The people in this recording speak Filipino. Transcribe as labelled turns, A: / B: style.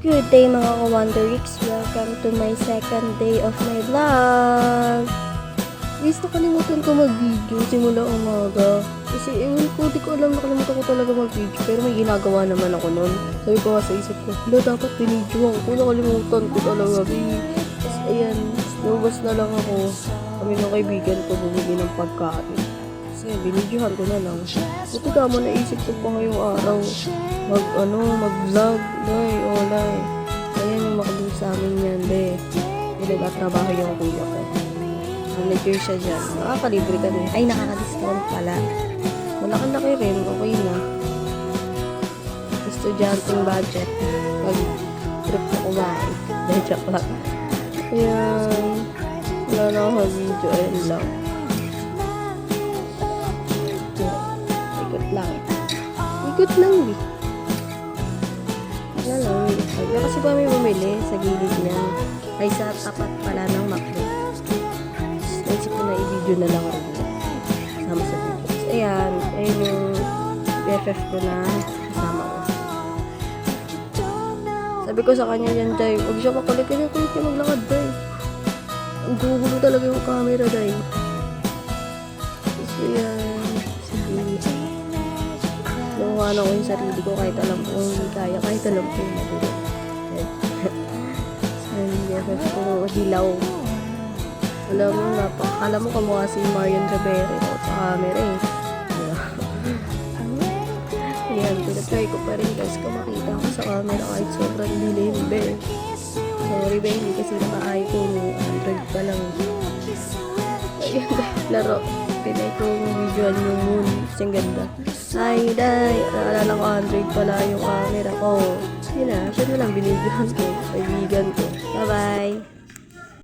A: Good day mga ka-Wonderix! Welcome to my second day of my vlog! Guys, nakalimutan ko mag-video simula umaga. Kasi ewan ko, di ko alam, nakalimutan ko talaga mag-video. Pero may ginagawa naman ako nun. Sabi ko nga sa isip ko, dapat binidyoan ko. Nakalimutan ko talaga. Tapos ayan, lumabas na lang ako. Kami ng kaibigan ko bumili ng pagkain. Kasi binidyohan ko na lang. Buti tama naisip ko pa ngayong araw. Mag-vlog. Olay. Ayan yung makabili sa amin yan, be. Nagtatrabaho yung kuya ko. Manager siya dyan. Nakakalibre kami. Ay, nakaka-discount pala. Malaki-laki rin. Okay na. Estudyanteng budget. Pag trip na kumain. Dahil joke lang. Ayan. Wala na ako video. Ayan lang. Ikot lang. Ikot lang, be. Wala lang. Kaya kasi pa may bumili sa gilid niya. Ay, sa tapat pala ng McDo. Naisip ko na i-video na lang rin. Sama sa video. So, ayan. Ayan yung BFF ko na kasama ko. Sabi ko sa kanya yan, Day. Huwag siya makulit. Kaya kulit niya maglakad, Day. Ang gugulo talaga yung camera, Day. So, ayan. Sige. Nakuhaan ako yung sarili ko kahit alam ko hindi kaya. Kahit alam ko yung magulo. So, yung BFF ko dilaw. Alam mo kamukha si Marian Rivera sa camera eh. Ayan, pinatry ko pa rin guys kung makita ko sa camera kahit sobrang dilim, be. Sorry be, hindi kasi naka-iPhone, Android pa lang. Ayan guys, laro. Pinay ko videoan yung moon. Kasi ang ganda. Hi, Day! Naalala ko Android pala yung camera ko. Yun na, siya na lang binidyoan ko. Kaibigan ko.